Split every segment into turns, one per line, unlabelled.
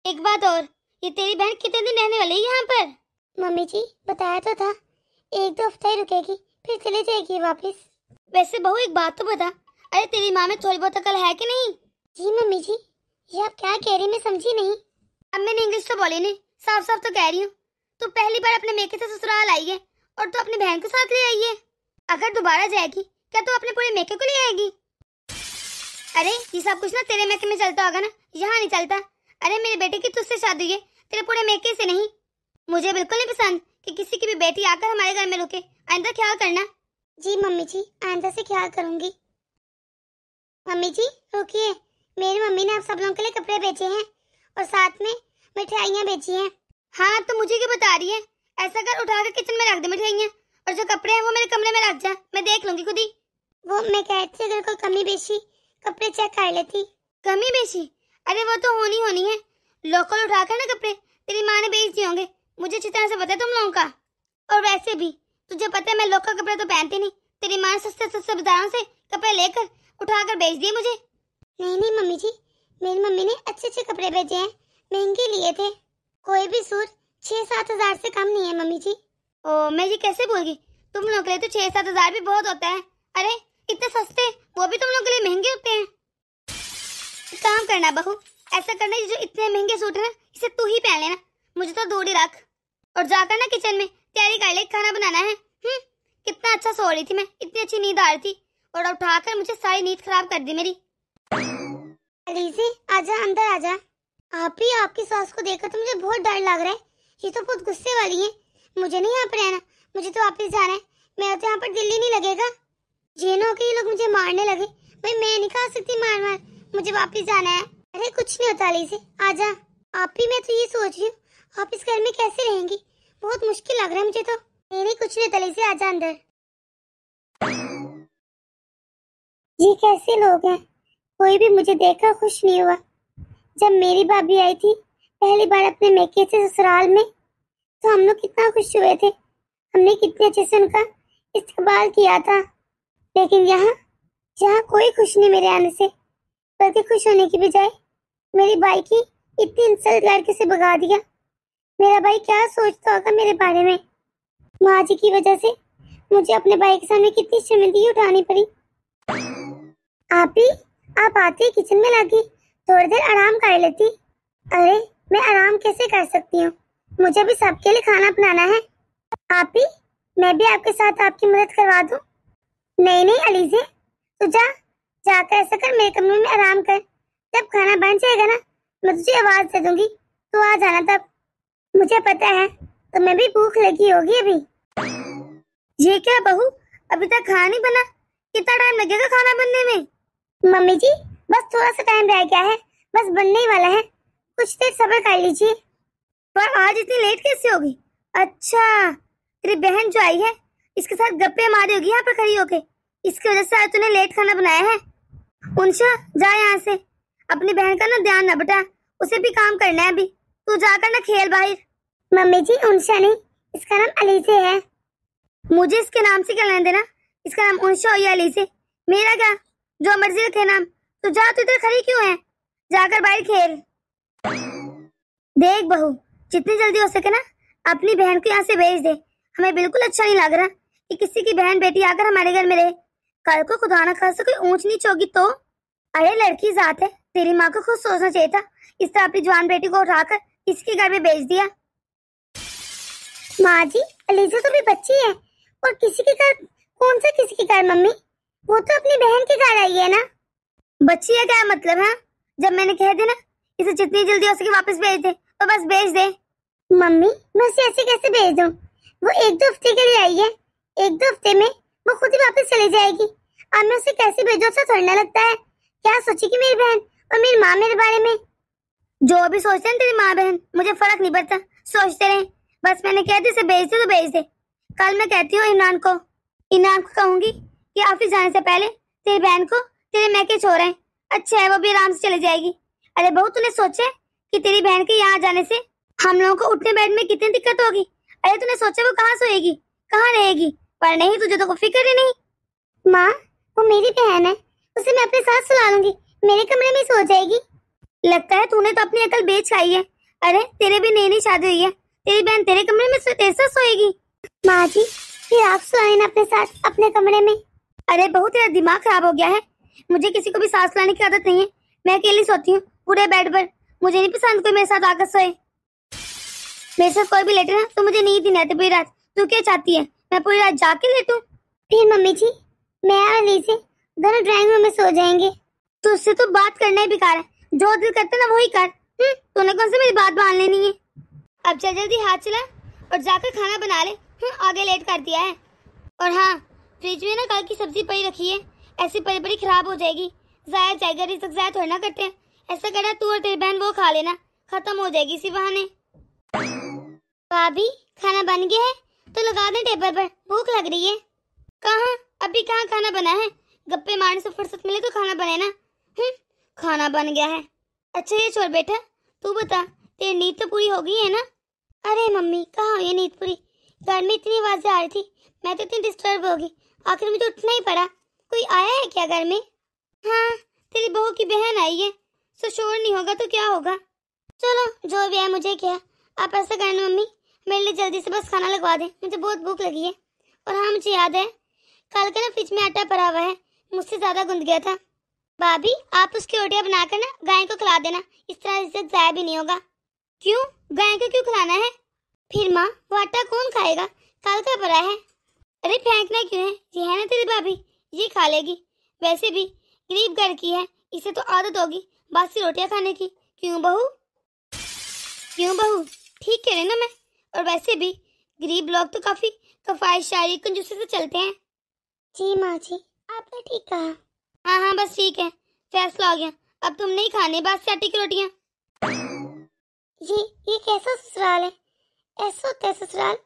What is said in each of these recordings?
एक बात और, ये तेरी बहन कितने दिन रहने वाली है यहाँ पर?
मम्मी जी बताया तो था, 1-2 हफ्ते ही रुकेगी, फिर चले जाएगी वापस।
वैसे बहू एक बात तो बता, अरे तेरी माँ में थोड़ी बहुत अकल है कि नहीं?
जी मम्मी जी, ये आप क्या कह रही, मैं समझी नहीं।
अब मैंने इंग्लिश तो बोली नहीं, साफ साफ तो कह रही हूँ। तू पहली बार अपने मेके से ससुराल आई है और तू अपनी बहन को साथ ले आई है। अगर दोबारा जाएगी क्या तू अपने पूरे मेके को ले आएगी? अरे ये सब कुछ ना तेरे मेके में चलता होगा ना, यहाँ नहीं चलता। अरे मेरे बेटे की तुझसे शादी है, तेरे पूरे मेके से नहीं। मुझे बिल्कुल नहीं पसंद कि किसी की भी बेटी आकर हमारे घर में रुके। आइंदा ख्याल करना।
जी मम्मी जी, आइंदा से ख्याल करूंगी। मम्मी जी रुकिए, मेरी मम्मी ने आप सब लोगों के लिए कपड़े बेचे हैं और साथ में मिठाइयाँ बेची हैं।
हाँ तो मुझे क्या बता रही है? ऐसा कर, उठाकर किचन में रख दे मिठाइयाँ, और जो कपड़े हैं वो मेरे कमरे में रख जा, मैं देख लूंगी खुद ही।
वो मैं कहती थी अगर कोई कमी बेची कपड़े चेक कर लेती।
कमी बेची? अरे वो तो होनी है। लोकल उठाकर ना कपड़े तेरी माँ ने बेच दिए होंगे, मुझे अच्छी तरह से पता है तुम लोगों का। और वैसे भी तुझे पता है मैं लोकल कपड़े तो पहनती नहीं, तेरी माँ ने सस्ते सस्ते बाजारों से कपड़े लेकर उठाकर बेच दिए मुझे।
नहीं मम्मी जी, मेरी मम्मी ने अच्छे अच्छे कपड़े बेचे हैं, महंगे लिए थे। कोई भी सूट 6-7 हजार से कम नहीं है मम्मी जी।
ओ मैं ये कैसे भूल गई, तुम लोग के लिए तो 6-7 हजार भी बहुत होता है। अरे इतने सस्ते, वो भी तुम लोग के लिए महंगे होते हैं। काम करना बहू, ऐसा करना जो इतने महंगे सूट है ना इसे तू ही पहन लेना, मुझे तो दूर ही रख। और जाकर ना किचन में तैयारी कर ले, खाना बनाना है। कितना अच्छा सो रही थी मैं, इतनी अच्छी नींद आ रही थी और उठाकर मुझे सारी नींद खराब कर दी मेरी।
अलीज़े आजा, अंदर आजा। आप ही आपकी सास को देखकर तो मुझे बहुत डर लग रहा है, ये तो बहुत गुस्से वाली है। मुझे नहीं यहाँ पर रहना, मुझे तो वापस जाना है। मैं तो यहाँ पर दिल ही नहीं लगेगा। जेनो के ये लोग मुझे मारने लगे, भाई मैं नहीं खा सकती मार मार, मुझे वापस जाना है। अरे कुछ नहीं होता अलीज़े, आजा। आप ही, मैं तो ये सोच रही हूँ आप इस घर में कैसे रहेंगी, बहुत मुश्किल लग रहा है मुझे तो। नहीं कुछ नहीं होता अलीज़े, आजा अंदर। ये कैसे लोग हैं, कोई भी मुझे देखकर खुश नहीं हुआ। जब मेरी भाभी आई थी पहली बार अपने मेके से ससुराल में, तो हम लोग कितना खुश हुए थे, हमने कितने अच्छे से उनका इस्तकबाल किया था। लेकिन यहाँ कोई खुश नहीं मेरे आने से, बल्कि खुश होने की बजाय मेरी भाई की इतनी इंसल्ट करके से भगा दिया। मेरा भाई क्या सोचता होगा मेरे बारे में। माँ जी की वजह से मुझे अपने भाई के सामने कितनी शर्मिंदगी उठानी पड़ी। आप आती किचन में लगी, थोड़ी देर आराम कर लेती। अरे मैं आराम कैसे कर सकती हूँ, मुझे भी सबके लिए खाना बनाना है। मैं भी आपके साथ आपकी मदद करवा दूँ? नहीं अलीज़े, तो जाकर ऐसा कर, मेरे कमरे में आराम कर। जब खाना बन जाएगा ना मैं तुझे आवाज दे दूंगी, तो आ जाना तब। मुझे पता है तुम्हें भी भूख लगी होगी अभी।
ये क्या बहू, अभी तक खाना नहीं बना? कितना टाइम लगेगा खाना बनने में?
मम्मी जी बस थोड़ा सा टाइम रह गया है, बस बनने ही वाला है, कुछ देर सब्र कर लीजिए।
पर आज इतनी लेट कैसे होगी? अच्छा तेरी बहन जो आई है इसके साथ गप्पे मारी होगी यहाँ पर खड़ी होके, इसकी वजह से आज तूने लेट खाना बनाया है। उनशा जा यहाँ से, अपनी बहन का ना ध्यान न बटा, उसे भी काम करना है अभी। तू जाकर ना खेल बाहर।
मम्मी जी उनशा नहीं, इसका नाम अलीज़े है।
मुझे इसके नाम से क्या लेना देना, इसका नाम उनशा हो या अलीज़े, मेरा क्या, जो मर्जी रखे नाम। तू जा, तू इधर खड़ी क्यों है, जाकर बाहर खेल। देख बहू, जितनी जल्दी हो सके ना अपनी बहन को यहाँ से भेज दे। हमें बिल्कुल अच्छा नहीं लग रहा कि किसी की बहन बेटी आकर हमारे घर में रहे। कल को खुदा ना खास्ता कोई ऊंच नीच होगी तो। अरे लड़की जात है, तेरी माँ को खुद सोचना चाहिए था, इस तरह अपनी जवान बेटी को उठाकर किसके घर में भेज दिया।
माँ जी अलीज़ा तो भी बच्ची है, और किसी के घर, कौन सा किसी के घर मम्मी, वो तो अपनी बहन के घर आई है ना।
बच्ची है क्या मतलब है? जब मैंने कह दिया ना इसे जितनी जल्दी हो सके वापस भेज दे, तो बस भेज दे।
मम्मी मैं उसे ऐसे कैसे भेज दूँ, वो 1-2 हफ्ते के लिए आई है, 1-2 हफ्ते में वो खुद ही वापस चली जाएगी। अब मैं उसे कैसे भेजूं, अच्छा थोड़ा ना लगता है। क्या सोचेगी मेरी बहन और मेरी माँ मेरे बारे में?
जो भी सोचते हैं तेरी माँ बहन, मुझे फर्क नहीं पड़ता, सोचते रहे। बस मैंने कह दी इसे भेज दे तो भेज दे। कल मैं कहती हूँ इमरान को कहूंगी कि ऑफिस जाने से पहले तेरी बहन को तेरे मैके छोड़ रहे हैं। अच्छा है, वो भी आराम से चली जाएगी। अरे बहू तूने सोचा कि तेरी बहन के यहाँ जाने से हम लोगों को उठने बैठने में कितनी दिक्कत होगी? अरे तूने सोचा वो कहाँ सोएगी, कहाँ रहेगी? पर नहीं, तुझे तो कोई फिक्र ही नहीं।
माँ वो मेरी बहन है, उसे मैं अपने साथ सुला लूंगी, मेरे कमरे में सो जाएगी।
लगता है तूने तो अपनी अकल बेच खाई है। अरे तेरे भी नई नई शादी हुई है, तेरी बहन तेरे कमरे में तेरे साथ सोएगी?
माँ जी फिर आप सोए ना अपने साथ अपने कमरे में।
अरे बहू तेरा दिमाग खराब हो गया है। मुझे किसी को भी सांस लाने की आदत नहीं है, मैं अकेली सोती हूँ पूरे बेड पर। मुझे नहीं पसंद कोई मेरे साथ आकर सोए। मेरे साथ कोई भी लेटे ना तो मुझे नींद ही नहीं आती पूरी रात। तू क्या चाहती है, मैं पूरी रात जाके लेटूं?
फिर मम्मी जी मैं और लीजिए दोनों ड्राइंग रूम में सो जाएंगे।
तो उससे तो बात करना ही बेकार है, जो दिल करता ना वही कर। तूने कौन सी मेरी बात मान लेनी है? अब चल जल्दी हाथ चला और जाकर खाना बना ले। आगे लेट कर दिया है। और हाँ, फ्रिज में ना कल की सब्जी पड़ी रखी है, ऐसी पड़ी पड़ी खराब हो जाएगी, जाया जाएगा। रिस्क जाया थोड़ा ना करते हैं। ऐसा करना तू और तेरी बहन वो खा लेना, खत्म हो जाएगी इसी बहाने।
भाभी खाना बन गया है
तो लगा दे टेबल पर, भूख लग रही है। कहाँ, अभी कहाँ खाना बना है? गप्पे मारने से फुर्सत मिले तो खाना बने ना। खाना बन गया है। अच्छा ये छोड़ बेटा, तू बता तेरी नींद तो पूरी हो गई है ना? अरे मम्मी कहाँ हुई नींद पूरी? घर में इतनी आवाजें आ रही थी, मैं तो इतनी डिस्टर्ब होगी, आखिर मुझे उठना ही पड़ा। कोई आया है क्या घर में? हाँ, तेरी बहू की बहन आई है, सो शोर नहीं होगा तो क्या होगा। चलो जो भी है मुझे क्या। आप ऐसा करना मम्मी, मेरे लिए जल्दी से बस खाना लगवा दे, मुझे बहुत भूख लगी है। और हाँ मुझे याद है, कल का ना फ्रिज में आटा पड़ा हुआ है, मुझसे ज्यादा गुंद गया था। भाभी आप उसकी रोटियां बनाकर ना गाय को खिला देना, इस तरह इज्जत जाया भी नहीं होगा। क्यों, गाय को क्यों खिलाना है? फिर माँ वो आटा कौन खाएगा, कल का पड़ा है। अरे फेंकना क्यों है, ये है ना तेरी भाभी, ये खा लेगी। वैसे भी गरीब घर की है, इसे तो आदत होगी बासी रोटियां खाने की। क्यों बहू, क्यों बहू, ठीक कह रहे ना मैं। और वैसे भी गरीब लोग तो काफी कफायशारी कंजूसी से चलते हैं।
जी माँ जी आपने ठीक कहा।
हाँ हाँ बस ठीक है, फैसला हो गया। अब तुम नहीं खाने बासी आटे की रोटियां।
ये कैसा ससुराल है? ऐसा होता है ससुराल?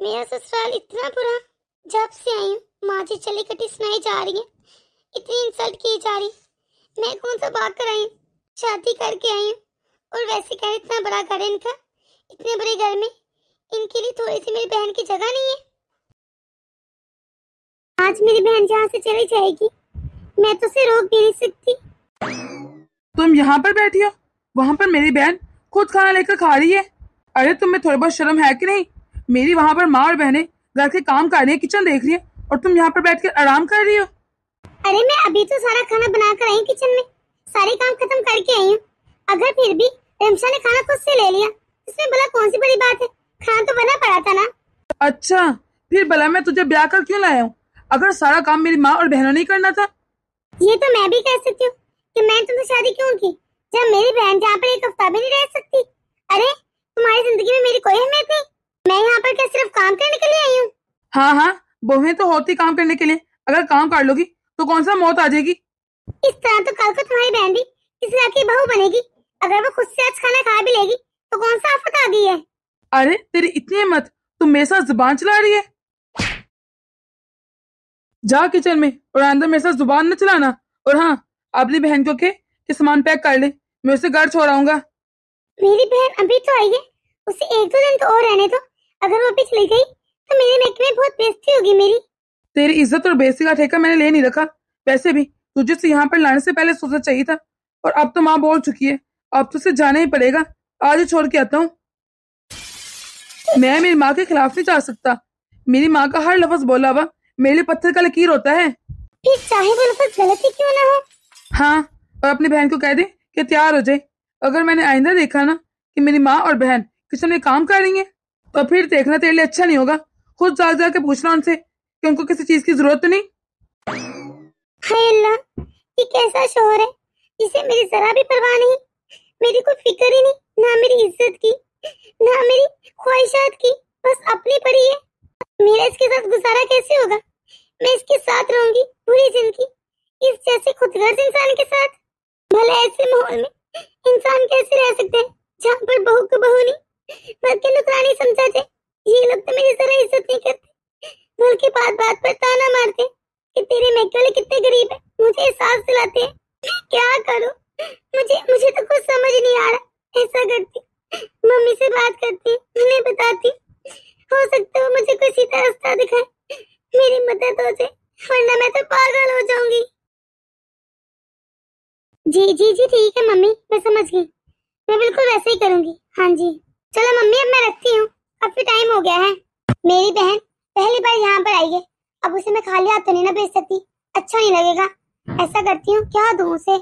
मेरा ससुराल इतना बुरा। जब से आई हूँ माँ जी चली कटी सुनाई जा रही है, इतनी इंसल्ट की जा रही। मैं कौन सा बात कर आई हूँ, शादी करके आई हूँ। और वैसे क्या इतना बड़ा घर है इनका, इतने बड़े घर में इनके लिए थोड़ी सी मेरी बहन की जगह नहीं है। आज मेरी बहन जहाँ से चली जाएगी मैं तो उसे रोक भी नहीं सकती।
तुम यहाँ पर बैठी हो, वहाँ पर मेरी बहन खुद खाना लेकर खा रही है। अरे तुम्हें थोड़ी बहुत शर्म है कि नहीं? मेरी वहाँ पर माँ और बहनें घर के काम कर रही है, किचन देख रही है, और तुम यहाँ पर बैठ कर आराम कर रही हो।
अरे मैं अभी तो सारा खाना बना कर आई हूँ, किचन में सारे काम खत्म करके आई हूँ। अगर फिर भी रमशा ने खाना खुद से ले लिया, इसमें भला कौन सी बड़ी बात है? खाना तो बना पड़ा था ना।
अच्छा फिर भला मैं तुझे ब्याह कर क्यों लाया हूँ, अगर सारा काम मेरी माँ और बहनों ने करना था?
ये तो मैं भी कह सकती हूँ कि मैं तुमसे शादी क्यों की, जब मेरी बहन जहाँ पर एक हफ्ता भी नहीं रह सकती। अरे तुम्हारी जिंदगी में मेरी कोई अहमियत नहीं, मैं यहाँ पर क्या सिर्फ काम करने के लिए आई हूँ?
हाँ हाँ, बहुएं तो होती काम करने के लिए, अगर काम कर लोगी तो कौन सा मौत आ जाएगी।
इस तरह तो कल को तुम्हारी बहन भी किसी की बहू बनेगी, अगर वो खुद से आज खाना खा भी लेगी तो कौन सा आफत आ गई है।
अरे तेरी इतनी हिम्मत, तुम मेरे साथ जुबान चला रही है? जा किचन में और अंदर मेरे साथ जुबान न चलाना। और हाँ, अपनी बहन को के सामान पैक कर ले, मैं उसे घर छोड़ आऊंगा।
मेरी बहन अभी तो आई है, उसे एक दो दिन तो और रहने दो। अगर वो भी चली गई तो मेरे मेके में बहुत बेइज्जती होगी मेरी।
तेरी इज्जत और बेइज्जती का ठेका मैंने ले नहीं रखा। वैसे भी तुझे से यहाँ पर लाने से पहले सोचना चाहिए था, और अब तो माँ बोल चुकी है, अब तो उसे जाना ही पड़ेगा। आज ही छोड़ के आता हूँ। मैं मेरी माँ के खिलाफ नहीं जा सकता। मेरी माँ का हर लफ्ज बोला हुआ मेरे लिए पत्थर का लकीर होता है।
फिर चाहे वो लफ्ज गलत ही क्यों ना हो।
हाँ, और अपनी बहन को कह दे कि तैयार हो जाए। अगर मैंने आइंदा देखा ना कि मेरी माँ और बहन किचन में काम कर रही है, तो फिर देखना तेरे लिए अच्छा नहीं होगा। खुद जाके पूछना उनसे कि उनको किसी चीज की जरूरत तो नहीं।
हाय अल्लाह, ये कैसा शोहर है जिसे मेरी जरा भी परवाह नहीं, मेरी कोई फिक्र ही नहीं, ना मेरी इज्जत की ना मेरी ख्वाहिशात की, बस अपनी पड़ी है। मेरा इसके साथ गुजारा कैसे होगा? मैं इसके साथ रहूंगी पूरी जिंदगी, इस जैसे खुदगर्ज इंसान के साथ? भला ऐसे माहौल में इंसान कैसे रह सकते हैं जहाँ पर बहू को बहू नहीं बल्कि नुकरानी समझा जाए? ये लोग तो मेरी जरा इज्जत नहीं करते, बल्कि बात बात पर ताना मारते कि तेरे मैके वाले कितने गरीब है, मुझे एहसास दिलाते हैं। क्या करूं? मुझे तो कुछ समझ नहीं आ रहा। ऐसा करती, मम्मी से बात करती, उन्हें बताती, हो सकता है वो मुझे कोई सीधा रास्ता दिखाए, मेरी मदद हो जाए, वरना मैं तो पागल हो जाऊंगी। जी जी जी ठीक है मम्मी, मैं समझ गई। मैं बिल्कुल वैसे ही करूंगी। हाँ जी, चलो मम्मी अब मैं रखती हूँ, काफी टाइम हो गया है। मेरी बहन पहली बार यहाँ पर आई है, अब उसे मैं खाली हाथ तो नहीं ना भेज सकती, अच्छा नहीं लगेगा। ऐसा करती हूँ, क्या दूँ उसे,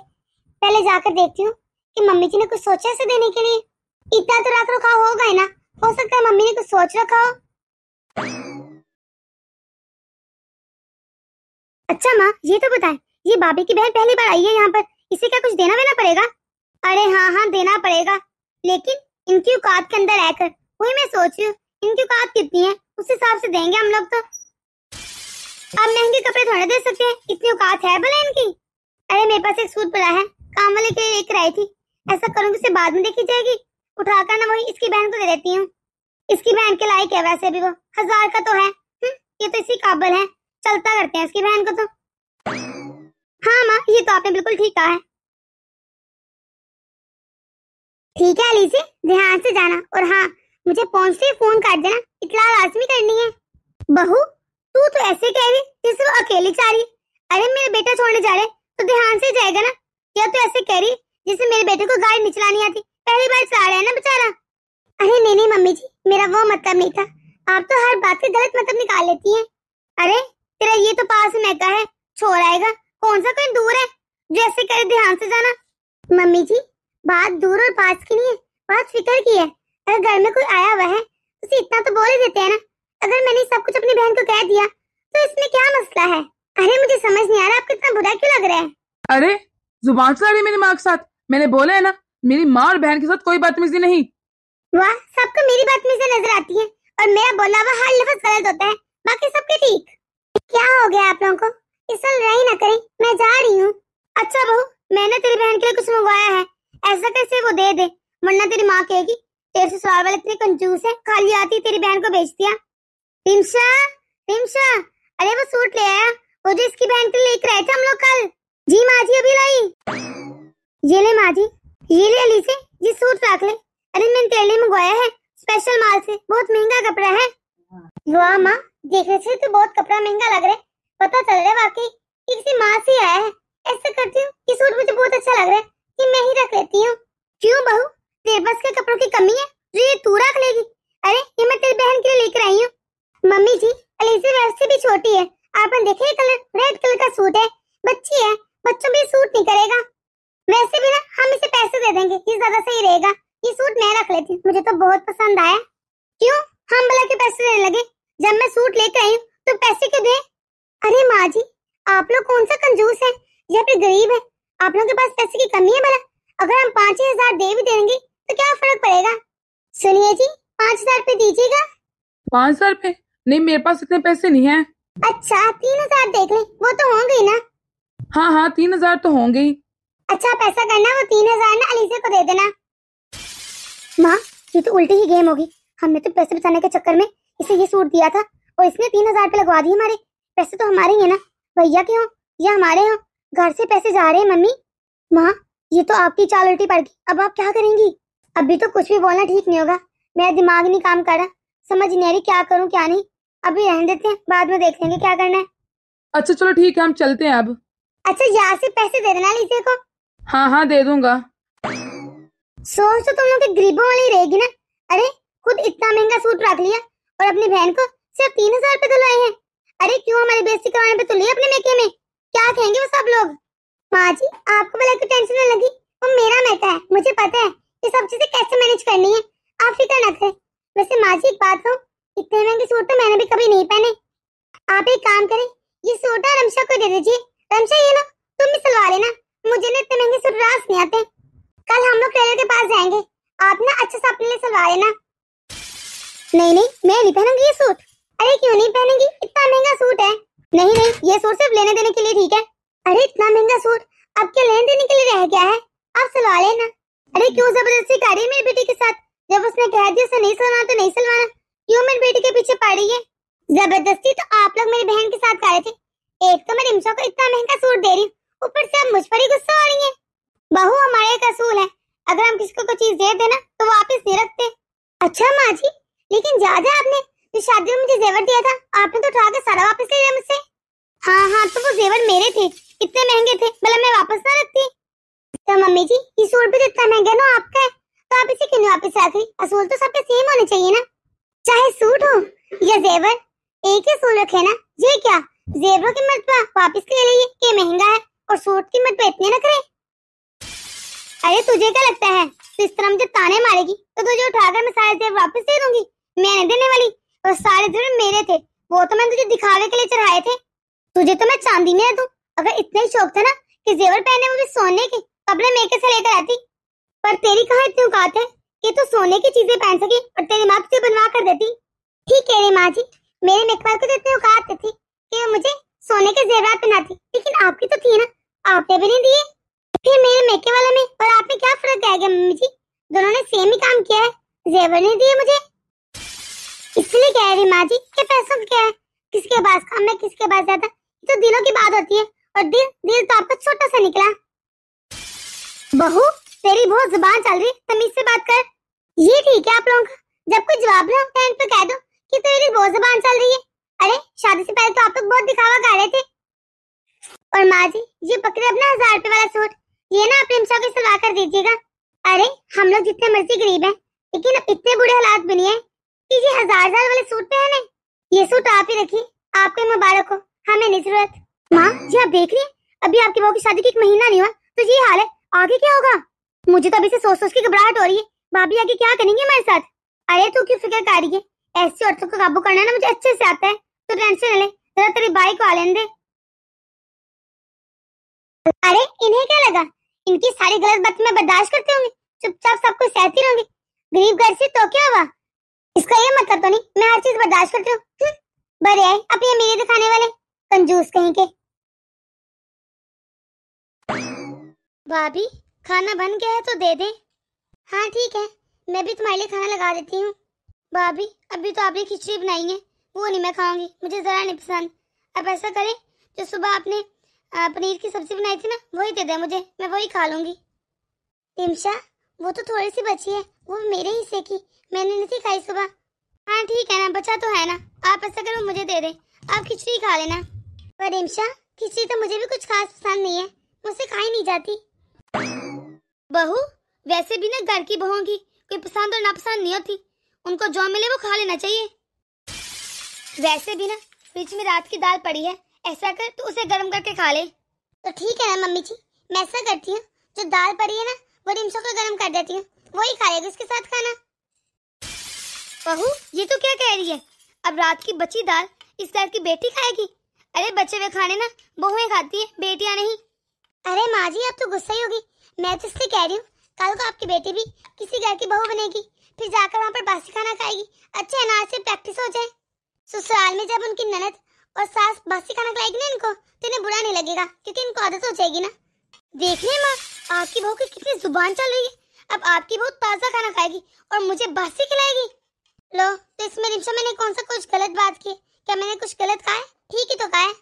पहले जाकर देखती हूँ कि मम्मी जी ने कुछ सोचा इसे देने के लिए। इतना तो रख रखाव होगा ही ना, हो सकता है मम्मी ने कुछ सोच रखा हो। अच्छा माँ, ये तो बताएं, ये भाभी की बहन पहली बार आई है यहाँ पर, इसे क्या कुछ देना वेना पड़ेगा? अरे हाँ हाँ देना पड़ेगा, लेकिन इनकी औकात के अंदर रहकर। वही मैं सोच रही हूँ, इनकी औकात कितनी है उस हिसाब से देंगे हम लोग। तो अब महंगे कपड़े थोड़े दे सकते हैं, इतनी औकात है भला इनकी? अरे मेरे पास एक सूट पड़ा है, काम वाले के लेकर आई थी, ऐसा करूंगी उसे बाद में देखी जाएगी, उठाकर ना वही इसकी बहन को दे देती हूँ। इसकी बहन के लायक है वैसे भी, वो 1000 का तो है। ये तो इसी काबिल है, चलता करते हैं इसकी बहन को तो। हाँ माँ, ये तो आपने बिल्कुल ठीक कहा है। ठीक है अलीसी, ध्यान से जाना, और हाँ मुझे पहुंचते ही फोन कर देना, इतला लाजमी करनी है। बहू तू तो ऐसे कह रही जैसे वो अकेली जा रही। अरे मेरे बेटा छोड़ने जा रहे तो ध्यान से जाएगा ना, या तो ऐसे कह रही जैसे मेरे बेटे को गाड़ी नहीं चलानी आती, पहली बार चला रहा है ना बेचारा। अरे नहीं नहीं मम्मी जी, मेरा वो मतलब नहीं था, आप तो हर बात से गलत मतलब निकाल लेती हैं। अरे तेरा ये तो पास में का है, छोड़ आएगा, कौन सा कोई दूर है जो ऐसे करे ध्यान से जाना। मम्मी जी बात दूर और पास की नहीं है, बात फिक्र की है। अगर घर में कोई आया हुआ है तो उसे इतना तो बोल ही देते हैं ना। अगर मैंने सब कुछ अपनी बहन को कह दिया तो इसमें क्या मसला है? अरे मुझे समझ नहीं आ रहा आपको इतना बुरा क्यों लग रहा है?
अरे जुबान चला रही मेरी माँ के साथ, मैंने बोला है ना मेरी माँ और बहन के साथ कोई बदतमीजी नहीं।
वाह, सबको मेरी बदतमीजी नजर आती है और मेरा बोला हुआ हर लफ्ज गलत होता है, बाकी सबके ठीक। क्या हो गया आप लोगों को? इस साल लड़ाई ना करें, मैं जा रही हूँ। अच्छा बहू, मैंने तेरी बहन के लिए कुछ मंगवाया है, ऐसा कैसे वो दे दे, वरना तेरी माँ कहेगी तेरे ससुराल वाले इतने कंजूस है, खाली आती तेरी बहन को बेच दिया। रिमशा रिमशा, अरे वो सूट ले आया, वो जो इसकी बहन के लिए लेकर आए थे हम लोग कल। जी माँ जी अभी लाई। ये ले माँ जी, ये ले अली से, ये सूट रख ले। अरे मैंने तेरे लिए मंगवाया है स्पेशल माल से, बहुत महंगा कपड़ा है। वाह माँ, देखने से तो बहुत कपड़ा महंगा लग रहा है, पता चल रहा है वाकई किसी माँ से आया है। ऐसा करती हूँ, ये सूट मुझे बहुत अच्छा लग रहा है, ये मैं ही रख लेती हूँ। क्यों बहू, तेरे पास के कपड़ों की कमी है जो ये तू रख लेगी? अरे ये मैं तेरी बहन के लिए लेकर आई हूँ। मम्मी जी अलीसी वैसे भी छोटी है, आपने देखे कलर, रेड कलर का सूट है, बच्ची है, बच्चों भी सूट नहीं करेगा। वैसे भी ना हम इसे पैसे दे देंगे, ये ज्यादा सही रहेगा। ये सूट मैं रख लेती हूँ, मुझे तो बहुत पसंद आया। क्यों हम भला के पैसे देने लगे? जब मैं सूट लेकर आई हूँ तो पैसे क्यों दे? अरे माँ जी, आप लोग कौन सा कंजूस है या फिर गरीब है? आप लोगों के पास पैसे की कमी है भला? अगर हम 5,000 दे भी देंगे तो क्या फर्क पड़ेगा? सुनिए जी, 5,000 रुपए दीजिएगा।
5,000 रुपए? नहीं मेरे पास इतने पैसे नहीं है।
अच्छा 3,000 देख ले, वो तो होंगे ही ना।
हाँ हाँ 3,000 तो होंगे ही।
अच्छा पैसा करना, वो 3,000 ना अलीसे को दे देना। माँ ये तो उल्टी ही गेम होगी, हमने तो पैसे बचाने के चक्कर में इसे ये सूट दिया था और इसने 3,000 रुपए लगवा दिए हमारे। पैसे तो हमारे ही है ना, भैया के हो या हमारे हो, घर से पैसे जा रहे हैं। मम्मी माँ ये तो आपकी चाल उल्टी पड़ गई, अब आप क्या करेंगी? अभी तो कुछ भी बोलना ठीक नहीं होगा, मेरा दिमाग नहीं काम कर रहा, समझ नहीं आ रही क्या करूँ क्या नहीं। अभी रहने देते हैं, बाद में देख लेंगे क्या करना है।
अच्छा चलो ठीक है, हम चलते हैं अब।
अच्छा यहाँ से पैसे दे देना लीजिए को।
हाँ हाँ दे दूंगा।
सोच तो तुम लोग की गरीबों वाली रहेगी ना। अरे खुद इतना महंगा सूट रख लिया और अपनी बहन को सिर्फ 3,000 रुपए दिलवाए हैं। अरे क्यों हमारी बेइज्जती करवाने पे तुली अपने मेके में, क्या कहेंगे वो सब लोग? माँ जी आपको भला कोई टेंशन न लगी, वो मेरा मेका है, मुझे पता है ये सब चीजें कैसे मैनेज करनी है, आप फिक्र न करें। वैसे माँ जी एक बात कहूँ, इतने महंगे सूट तो मैंने भी कभी नहीं पहने। आप एक काम करें, ये सूट रमशा को दे दीजिए। रमशा ये लो, तुम भी सिलवा लेना, मुझे ना इतने महंगे सूट रास नहीं आते। कल हम लोग टेलर के पास जाएंगे, आप ना अच्छा सा अपने लिए सिलवा लेना। नहीं नहीं मैं नहीं पहनूंगी ये सूट। अरे क्यों नहीं पहनेंगी, इतना महंगा सूट है। नहीं नहीं ये सूट सिर्फ लेने देने के लिए ठीक है। अरे इतना महंगा सूट अब क्या लेने देने के लिए रह गया है, आप सिलवा लेना। अरे क्यों जबरदस्ती कर रही है मेरी बेटी के साथ, जब उसने कह दिया उसे नहीं सिलवाना तो नहीं सिलवाना, क्यों मेरी बेटी के पीछे पड़ रही है? जबरदस्ती तो आप लोग मेरी बहन के साथ कर रहे थे। एक तो मैं रिमशा को इतना महंगा सूट दे रही हूँ, ऊपर से अब मुझ पर ही गुस्सा आ रही है। बहू हमारे एक असूल है, अगर हम किसी को कोई चीज दे देना तो वापस नहीं रखते। अच्छा माँ जी, लेकिन ज्यादा आपने जो शादी में मुझे जेवर दिया था आपने तो उठा के सारा वापस ले लिया मुझसे। हाँ हाँ तो वो जेवर मेरे थे, इतने महंगे थे, भला मैं वापस ना रखती? तो मम्मी जी ये सूट भी तो इतना महंगा ना आपका है, अपने वापस रख रही। असूल तो सबके सेम होने चाहिए ना, चाहे सूट हो या जेवर, एक ही असूल रखे ना। ये क्या जेवरों की मर्तबा वापस ले लिए, ये महंगा है, और सूट की मर्तबा इतने न करे। अरे तुझे क्या लगता है तो इस तरह मुझे ताने मारेगी तो तुझे उठाकर मैं सारे जेवर वापस दे दूंगी? मैं नहीं देने वाली, और सारे जेवर मेरे थे, वो तो मैंने तुझे दिखावे के लिए चढ़ाए थे। तुझे तो मैं चांदी में दूं। अगर इतना ही शौक था ना कि जेवर पहने, वो भी सोने के, अपने मेके से लेकर आती। पर तेरी कहाँ इतनी औकात है कि तू सोने की चीजें पहन सकी और तेरी माँ तुझे बनवा कर देती। ठीक कह रही माँ जी, मेरे मेकवाल को तो इतनी औकात थी कि वो मुझे सोने के जेवरात पहनाती, लेकिन आपकी तो थी ना, आपने भी नहीं दिए। फिर मेरे मेके वाला में और आप में क्या फर्क आ गया मम्मी जी? दोनों ने सेम ही काम किया है, जेवर नहीं दिए मुझे। इसलिए कह रही माँ जी कि पैसों का क्या है, किसके पास कम है किसके पास ज्यादा, ये तो दिलों की बात होती है। और दिल तो आपका छोटा सा निकला। बहू तेरी बहुत जुबान चल रही, तमीज से बात कर। ये ठीक है आप लोगों का, जब कोई जवाब ना टाइम पे कह दो कि तेरी बहुत जुबान चल रही है। अरे शादी से पहले तो आप लोग बहुत दिखावा कर रहे थे। और माँ जी ये पकड़े अपना 1000 रुपए वाला सूट, ये ना अपने हिमसा को सिलवा कर दीजिएगा। अरे हम लोग जितने मर्जी गरीब हैं, लेकिन अब इतने बुरे हालात बनी है कि ये 1000 वाले सूट पहने। ये सूट आप ही रखिए, आपके मुबारक हो, हमें नहीं जरूरत। माँ जी आप देख रही हैं, अभी आपकी बहू की शादी की 1 महीना नहीं हुआ तो ये हाल है, आगे क्या होगा? मुझे तो अभी से सोच सोच के घबराहट हो रही है, भाभी आगे क्या करेंगे हमारे साथ। अरे तू क्यों फिक्र कर रही है, ऐसी औरतों को काबू करना ना मुझे अच्छे से आता है, तो टेंशन न ले, जरा तेरी बाई को आ लेने दे। अरे इन्हें क्या लगा, इनकी सारी गलत बातें मैं बर्दाश्त करते होंगे, चुपचाप सब कुछ सहती रहूंगी। गरीब घर से तो क्या हुआ, इसका ये मतलब तो नहीं मैं हर चीज बर्दाश्त करती हूँ। बड़े आए अपनी अमीरी दिखाने वाले कंजूस कहीं के। भाभी खाना बन गया है तो दे दे। हाँ ठीक है, मैं भी तुम्हारे लिए खाना लगा देती हूँ। भाभी अभी तो आपने खिचड़ी बनाई है, वो नहीं मैं खाऊंगी, मुझे जरा नहीं पसंद। अब ऐसा करें, जो सुबह आपने पनीर की सब्जी बनाई थी ना, वही दे दे मुझे, मैं वही खा लूंगी। टिमशा वो तो थोड़ी सी बची है, वो मेरे हिस्से की, मैंने नहीं खाई सुबह। हाँ ठीक है ना, बचा तो है ना, आप ऐसा करो मुझे दे दे, आप खिचड़ी खा लेना। पर टिमशा खिचड़ी तो मुझे भी कुछ खास पसंद नहीं है, मुझसे खाई नहीं जाती। बहू वैसे भी ना घर की बहुओं की कोई पसंद और नापसंद नहीं होती, उनको जो मिले वो खा लेना चाहिए। वैसे भी ना फ्रिज में रात की दाल पड़ी है, ऐसा कर तू उसे गर्म करके खा ले। तो ठीक है ना मम्मी जी, मैं ऐसा करती हूँ, जो दाल पड़ी है ना वो रिमशा को गर्म कर देती हूँ, वही खा लेगा उसके साथ खाना। बहू ये तो क्या कह रही है, अब रात की बची दाल इस घर की बेटी खाएगी? अरे बचे हुए खाने ना बहुएं खाती है, बेटियां नहीं। अरे माँ जी आप तो गुस्सा ही होगी, मैं तो इसलिए कह रही हूँ, कल को आपकी बेटी भी किसी घर की बहू बनेगी, फिर जाकर वहाँ पर बासी खाना खाएगी। अच्छा अनाज से प्रैक्टिस हो जाए, ससुराल में जब उनकी ननद और सास बासी खाना खिलाएगी ना इनको, तो इन्हें बुरा नहीं लगेगा, क्योंकि इनको आदत हो जाएगी ना। देख रही माँ आपकी बहू की कितनी जुबान चल रही है, अब आपकी बहू ताजा खाना खाएगी और मुझे बासी खिलाएगी। लो तो इसमें रिमशा मैंने कौन सा कुछ गलत बात की? क्या मैंने कुछ गलत कहा है? ठीक ही तो कहा है,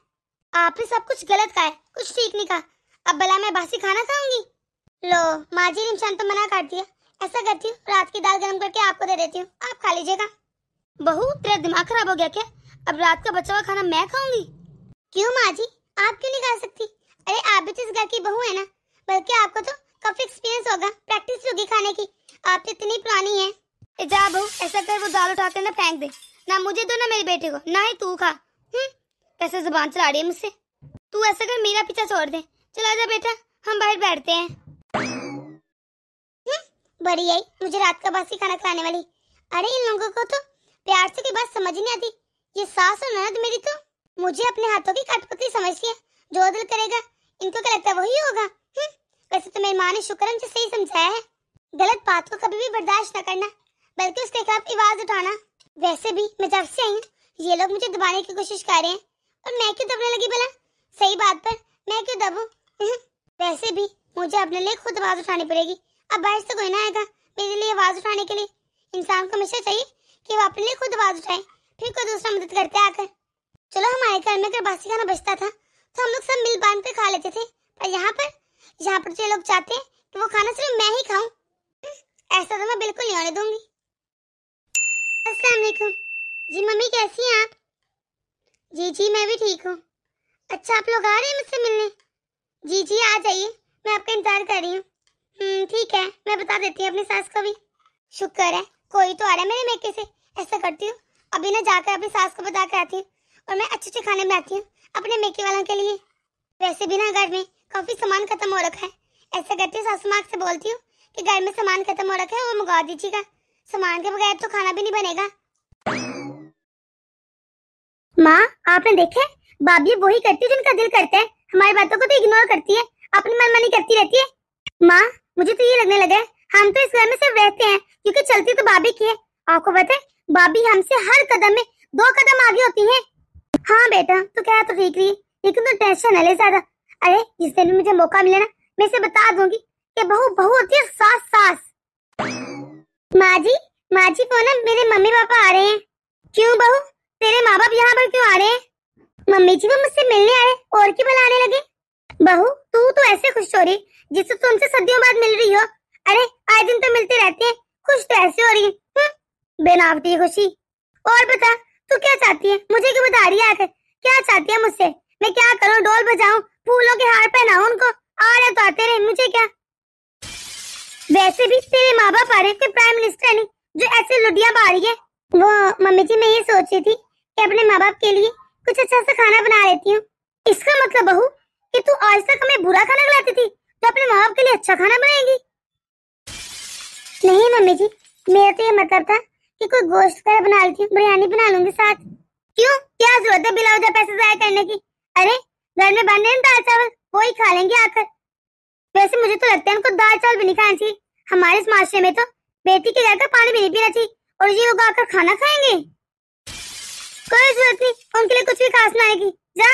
आपने सब कुछ गलत कहा है, कुछ ठीक नहीं कहा। अब भला मैं बासी खाना खाऊंगी? लो माँ जी रिमशा ने तो मना कर दिया, ऐसा करती हूँ रात की दाल गर्म करके आपको दे देती हूँ, आप खा लीजिएगा। बहू तेरा दिमाग खराब हो गया क्या, अब रात का बचा हुआ खाना मैं खाऊंगी? क्यों माँ जी आप क्यों नहीं खा सकती? अरे आप भी तो इस घर की बहू है ना, बल्कि आपको तो काफी एक्सपीरियंस होगा, प्रैक्टिस होगी खाने की, आप तो इतनी पुरानी है। जा बहू ऐसा कर वो दाल उठाकर ना फेंक दे, ना मुझे दो ना मेरे बेटे को, ना ही तू खा। कैसे जुबान चला रही है मुझसे, तू ऐसा कर मेरा पीछा छोड़ दे, चला जा बेटा हम बाहर बैठते हैं। बड़ी आई मुझे रात का बासी खाना खिलाने वाली। अरे इन लोगों को तो प्यार से कोई बात समझ ही नहीं आती, ये सास और ननद मेरी तो मुझे अपने हाथों की कठपुतली समझती है, जो दिल करेगा इनको क्या लगता है वही होगा। वैसे तो मेरी माँ ने शुक्र मुझे सही समझाया है, गलत बात को कभी भी बर्दाश्त न करना, बल्कि उसके खिलाफ आवाज उठाना। वैसे भी मैं जब से आई हूँ ये लोग मुझे दबाने की कोशिश कर रहे हैं, और मैं क्यों दबने लगी भला? सही बात पर मैं क्यों दबूं? वैसे भी मुझे अपने लिए खुद आवाज उठानी पड़ेगी, अब बाहर से कोई ना आएगा मेरे लिए आवाज उठाने के लिए। इंसान को हमेशा चाहिए कि वो अपने लिए खुद आवाज उठाए, फिर कोई दूसरा मदद करते आकर। चलो हमारे घर में अगर बासी खाना बचता था तो हम लोग सब मिल बांध कर खा लेते थे, पर यहाँ पर जो लोग चाहते हैं कि वो खाना सिर्फ मैं ही खाऊं, ऐसा तो मैं बिल्कुल नहीं होने दूंगी। अस्सलाम वालेकुम जी, मम्मी कैसी हैं आप? जी मैं भी ठीक हूँ। अच्छा आप लोग आ रहे हैं मुझसे मिलने? जी आ जाइए, मैं आपका इंतजार कर रही हूँ। ठीक है, मैं बता देती हूँ अपनी सास को भी। शुक्र है कोई तो आ रहा है मेरे मेके से। ऐसा करती हूँ अभी ना जाकर अपनी सास को बता कर आती हूँ और मैं अच्छे अच्छे खाने बनाती हूँ अपने मेके वालों के लिए। वैसे भी ना घर में काफी सामान खत्म हो रखा है। ऐसा करती हूँ सासू माँ से बोलती हूँ कि घर में सामान खत्म हो रखा है वो मंगवा दीजिएगा। सामान के बगैर तो खाना भी नहीं बनेगा। माँ आपने देखे भाभी वही करती है जिनका दिल करता है, हमारी बातों को तो इग्नोर करती है, अपनी मनमानी करती रहती है। माँ मुझे तो ये लगने लगा है हम तो इस घर में सिर्फ रहते हैं क्योंकि चलती तो भाभी की है। आपको पता है भाभी हमसे हर कदम में 2 कदम आगे होती है। हाँ बेटा तो क्या तो ठीक रही, लेकिन तो टेंशन है ले ज्यादा। अरे जिस दिन भी मुझे मौका मिले ना मैं इसे बता दूंगी कि बहू बहू होती है सास सास। माँ जी को ना मेरे मम्मी पापा आ रहे हैं। क्यों बहू तेरे माँ बाप यहाँ पर क्यों आ रहे हैं? मम्मी जी वो मुझसे मिलने आए और क्यों बुलाने लगे? बहू तू तो ऐसे खुश हो रही जिससे तुमसे सदियों बाद मिल रही हो। अरे आए दिन तो मिलते रहते हैं, खुश तो ऐसे हो रही है बेनावटी खुशी। और बता तू क्या चाहती है, मुझे क्यों बता रही है आकर? क्या चाहती है मुझसे? मैं क्या करूँ, डोल बजाऊं, फूलों के हार पहनाऊं उनको? आ रहे तो आते रहे, मुझे क्या। वैसे भी तेरे माँ बाप आ रहे, कोई प्राइम मिनिस्टर नहीं जो ऐसे लुडिया पा रही है। वो मम्मी जी मैं ये सोच रही थी कि अपने माँ बाप के लिए कुछ अच्छा सा खाना बना लेती हूँ। इसका मतलब बहू कि तू आज तक हमें बुरा खाना खिलाती थी तो अपने माँ बाप के लिए अच्छा खाना बनाएगी? नहीं मम्मी जी मेरा तो ये मतलब था कि कोई गोश्त का बना लेती हूँ, बिरयानी बना लूंगी साथ। क्यों क्या जरूरत है बिला वजह पैसे जाया करने की? अरे घर में बन रहे हैं दाल चावल वो ही खा लेंगे आकर। वैसे मुझे तो लगता है उनको दाल चावल भी नहीं खाना चाहिए। हमारे इस माशरे में तो बेटी के घर का पानी भी नहीं पीना चाहिए और ये लोग आकर खाना खाएंगे। कोई जरूरत नहीं उनके लिए कुछ भी खास ना आएगी जा।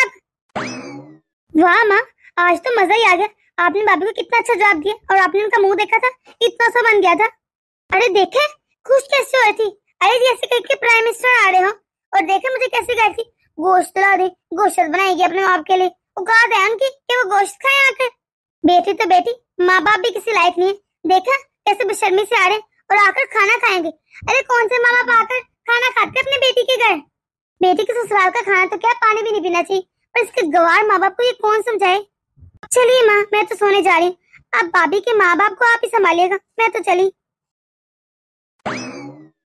वाह माँ आज तो मजा ही आ गया, आपने भाभी को कितना अच्छा जवाब दिया और आपने उनका मुंह देखा था इतना सा बन गया था। अरे देखे खुश कैसे हो रही थी, अरे जैसे कह के प्राइम मिनिस्टर आ रहे हो। और देखे मुझे कैसे कह थी गोश्त ला दे, गोश्त बनाएगी अपने बाप के लिए। औकात है उनकी कि वो गोश्त खाए आकर। बेटी तो बेटी माँ बाप भी किसी लायक नहीं है, देखा कैसे बेशर्मी से आ रहे और आकर खाना खाएंगे। अरे कौन से माँ बाप आकर खाना खाते अपने बेटी के घर? बेटी के ससुराल का खाना तो क्या पानी भी नहीं पीना चाहिए, पर इसके गवार माँ बाप को ये कौन समझाए। चलिए माँ मैं तो सोने जा रही हूँ, अब भाभी के माँ बाप को आप ही संभालिएगा, मैं तो चली।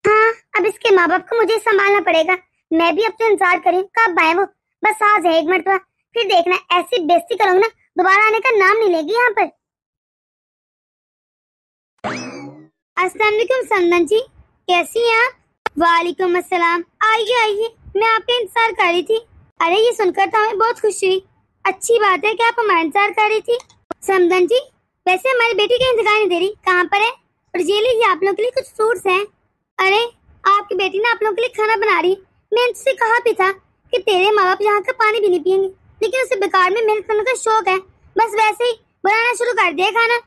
हाँ अब इसके माँ बाप को मुझे संभालना पड़ेगा। मैं भी अब तो इंतजार करी कब आए वो, बस आ जाए 1 मिनट बाद, फिर देखना ऐसी बेइज्जती करूंगी ना दोबारा आने का नाम नहीं लेगी यहाँ पर। अस्सलाम वालेकुम संदन जी, कैसी हैं आप? वालेकुम अस्सलाम, आइए आइए मैं आपका इंतजार कर रही थी। अरे ये सुनकर तो हमें बहुत खुशी हुई, अच्छी बात है कि आप हमारा इंतजार कर रही थी। समदन जी वैसे हमारी बेटी कहीं दिखाई नहीं दे रही, कहाँ पर है? और ये लीजिए आप लोगों के लिए कुछ फ्रूट्स हैं। अरे आपकी बेटी ना आप लोगों के लिए खाना बना रही। मैंने तुझसे कहा भी था कि तेरे माँ बाप यहाँ का पानी भी नहीं पियेंगे, लेकिन उसे बेकार में मेहनत करने का शौक है, बस वैसे ही बनाना शुरू कर दिया खाना।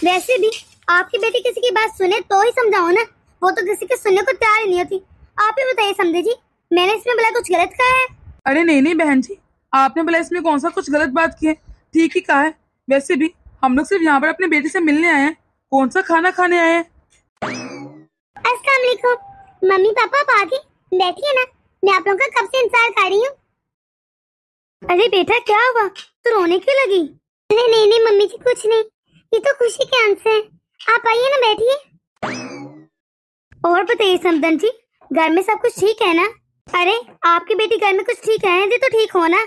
वैसे भी आपकी बेटी किसी की बात सुने तो ही समझाओ ना, वो तो किसी के सुनने को तैयार ही नहीं होती। आप ही बताइए समझे जी, मैंने इसमें भला कुछ गलत कहा है?
अरे नहीं बहन जी, आपने भला इसमें कौन सा कुछ गलत बात की है, ठीक ही कहा है। वैसे भी हम लोग सिर्फ यहाँ पर अपने बेटी से मिलने आए हैं, कौन सा खाना खाने आए हैं।
अस्सलाम वालेकुम मम्मी पापा आप आगे बैठिए ना, मैं आप लोगों का कब से इंतजार कर रही हूँ।
अरे बेटा क्या हुआ, तो रोने क्यों लगी?
अरे नहीं मम्मी जी कुछ नहीं, ये तो खुशी के आंसू हैं। आप आइए ना बैठिए।
और बताइए समदन जी, घर में सब कुछ ठीक है ना? अरे आपकी बेटी घर में कुछ ठीक है जी तो ठीक हो ना?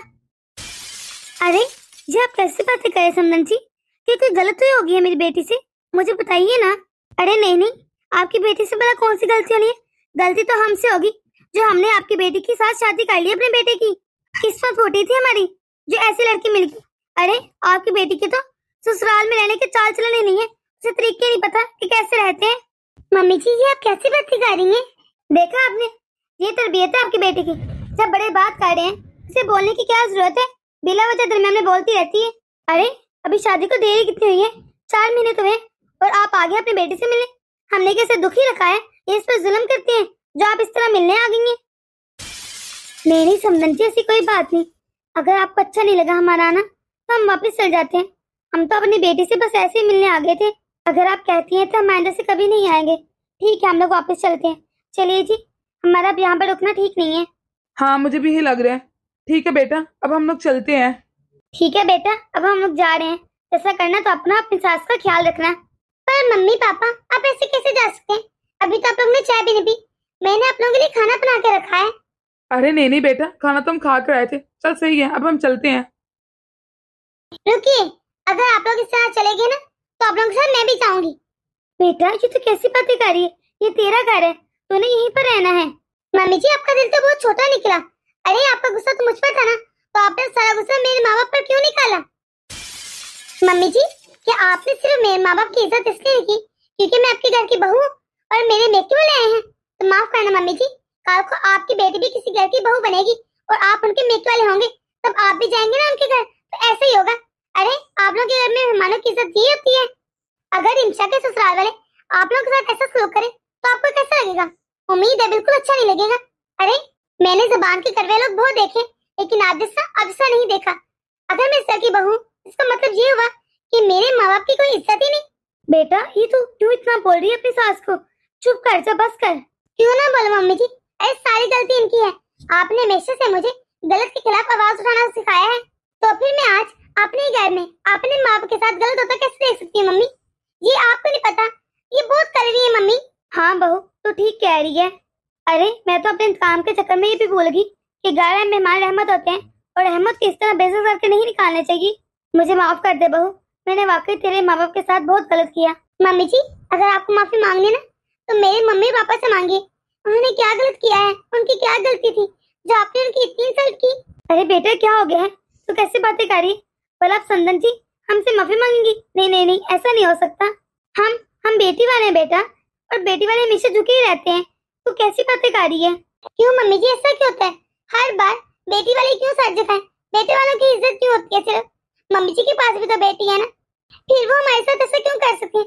अरे जी आप कैसी बातें करें समदन जी, कि कोई गलत तो होगी है मेरी बेटी से, मुझे बताइए ना। अरे नहीं आपकी बेटी से भला कौन सी गलती होनी है? गलती तो हमसे होगी जो हमने आपकी बेटी के साथ शादी कर ली अपने बेटे की। किस्मत फूटी थी हमारी जो ऐसी लड़की मिल गई। अरे आपकी बेटी के तो ससुराल में रहने के चाल चलन ही नहीं है, उसे तरीके नहीं पता कि कैसे रहते हैं।
मम्मी जी ये आप कैसी बातें कर रही हैं?
देखा आपने, ये तरबियत है आपकी बेटी की। जब बड़े बात कर रहे हैं उसे बोलने की क्या जरूरत है, बिला वजह दरमियान में बोलती रहती है। अरे अभी शादी को देरी कितनी हुई है, 4 महीने तो है और आप आगे अपनी बेटी से मिले। हमने कैसे दुखी रखा है, ये इस पर जुल्म करते हैं जो आप इस तरह मिलने आ गई हैं। नहीं समदन जी ऐसी कोई बात नहीं, अगर आपको अच्छा नहीं लगा हमारा आना तो हम वापस चल जाते हैं। हम तो अपनी बेटी से बस ऐसे ही मिलने आ गए थे, अगर आप कहती हैं तो हम आइंदा से कभी नहीं आएंगे। ठीक है हम लोग वापस चलते हैं। चलिए जी हमारा अब यहाँ पर रुकना ठीक नहीं है।
हाँ मुझे भी यही लग रहा है। ठीक है बेटा अब हम लोग चलते हैं।
ठीक है बेटा अब हम लोग जा रहे हैं, ऐसा करना तो अपना अपनी सास का ख्याल रखना।
पर मम्मी पापा आप ऐसे कैसे चाय भी नहीं पी। मैंने आप लोगों के लिए खाना बना के रखा है।
अरे नहीं बेटा, खाना तो हम खा कर आए थे। चल सही है, अब हम चलते हैं।
रुकिए, अगर आप लोग इस तरह चले गए ना तो आप लोगों के साथ मैं भी जाऊंगी।
बेटा ये तो कैसी बातें कर रही है, ये तेरा घर है, तूने यहीं पर रहना है।
मम्मी जी आपका दिल तो बहुत छोटा निकला। अरे आपका गुस्सा तो मुझ पर था ना, तो आपने सारा गुस्सा मेरे माँ बाप पर क्यों निकाला? मम्मी जी, क्या आपने सिर्फ मेरे माँ बाप की इज्जत इसलिए नहीं की क्योंकि मैं आपके घर की बहू हूँ और मेरे मेके वाले आए हैं? तो माफ करना मम्मी जी, कल को आपकी बेटी भी किसी घर की बहू बनेगी और आप उनके मेके वाले होंगे, तब आप भी जाएंगे ना उनके घर, तो ऐसे ही होगा। अरे आप लोग के घर में मेहमानों की इज्जत दी होती है। अगर रिमशा के ससुराल वाले आप लोग के साथ ऐसा सलूक करें तो आपको कैसा लगेगा? उम्मीद है बिल्कुल अच्छा नहीं लगेगा। अरे मैंने जुबान के कड़वे लोग बहुत देखे, लेकिन अब जैसा नहीं देखा। अगर मैं इस घर की बहू, इसका मतलब ये हुआ कि मेरे माँ बाप की कोई इज्जत ही नहीं।
बेटा ये तू क्यों इतना बोल रही है अपनी सास को? चुप कर जा, बस कर।
क्यों ना बोलो मम्मी जी, अरे सारी गलती इनकी है। आपने हमेशा से मुझे गलत के खिलाफ आवाज उठाना सिखाया है, तो फिर मैं आज अपने ही घर में अपने माँ बाप के साथ गलत होता कैसे देख सकती हूँ मम्मी? ये आपको नहीं पता, ये बहुत कर रही है मम्मी।
हाँ बहू, तू ठीक कह रही है। अरे मैं तो अपने काम के चक्कर में ये भी भूल गई कि घर में मेहमान रहमत होते हैं और रहमत की इस तरह बेइज्जत करके नहीं निकालने चाहिए। मुझे माफ कर दे बहू, मैंने वाकई तेरे माँ बाप के साथ बहुत गलत किया।
मम्मी जी अगर आपको माफी मांगनी है ना तो मेरे मम्मी पापा से मांगिए। उन्होंने क्या गलत किया है, उनकी क्या गलती थी जो आपने उनकी इतनी इंसल्ट की?
अरे बेटा क्या हो गया है, तू कैसी बातें कर रही है? भला आप संदन जी हमसे माफी मांगेंगी? नहीं नहीं नहीं, ऐसा नहीं हो सकता। हम बेटी वाले हैं बेटा, और बेटी वाले हमेशा झुके ही रहते हैं। तू कैसी बातें कर रही है?
क्यों मम्मी जी ऐसा क्यों होता है? हर बार बेटी वाले क्यों सर झुकाएं? बेटे वालों की इज्जत क्यों होती है सिर्फ? मम्मी जी के पास भी तो बेटी है ना, फिर वो हमारे साथ ऐसा क्यों कर सकते?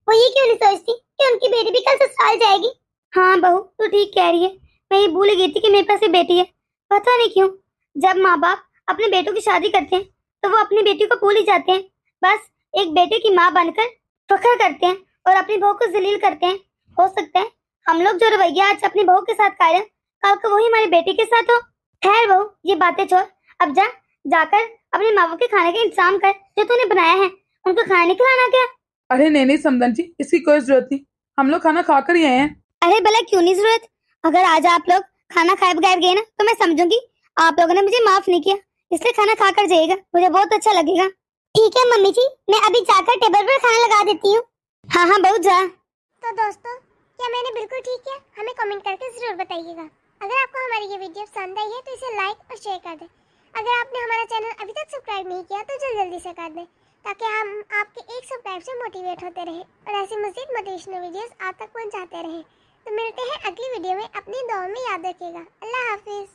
वो ये क्यों नहीं सोचती कि उनकी बेटी भी कल ससुराल जाएगी?
हाँ बहू तू ठीक कह रही है, मैं ये भूल गई थी कि मेरे पास एक बेटी है। पता नहीं क्यों जब माँ बाप अपने बेटों की शादी करते हैं तो वो अपनी बेटी को भूल ही जाते हैं। बस एक बेटे की माँ बनकर फख्र करते हैं और अपनी बहू को जलील करते हैं। हो सकता है हम लोग जो रवैया आज अपनी बहू के साथ कर रहे हैं, कल को वही हमारी बेटी के साथ हो। खैर बहू ये बातें छोड़, अब जाकर अपने माँ बाप के खाने का इंतजाम कर जो तूने बनाया है। उनको खाना नहीं खिलाना क्या?
अरे नहीं समदन जी, इसकी कोई जरूरत नहीं, हम लोग खाना खाकर ही आए हैं।
अरे भला क्यों नहीं जरूरत? अगर आज आप लोग खाना खाए बगैर गए ना तो मैं समझूंगी आप लोगों ने मुझे माफ नहीं किया, इसलिए खाना खाकर जाइएगा, मुझे बहुत अच्छा लगेगा।
ठीक है मम्मी जी, मैं अभी जाकर टेबल पर खाना लगा देती हूँ।
हाँ हाँ बहू जा।
तो दोस्तों क्या मैंने बिल्कुल ठीक किया? हमें कमेंट करके जरूर बताइएगा। अगर आपको हमारी ये वीडियो पसंद आई है तो इसे लाइक और शेयर कर दें। अगर आपने हमारा चैनल अभी तक सब्सक्राइब नहीं किया तो जल्दी से कर दें, ताकि हम आपके एक सब्सक्राइब से मोटिवेट होते रहें और ऐसी मज़ीद मोटिवेशनल वीडियोस आप तक पहुंचाते रहें। तो मिलते हैं अगली वीडियो में, अपनी दुआ में याद रखिएगा। अल्लाह हाफिज़।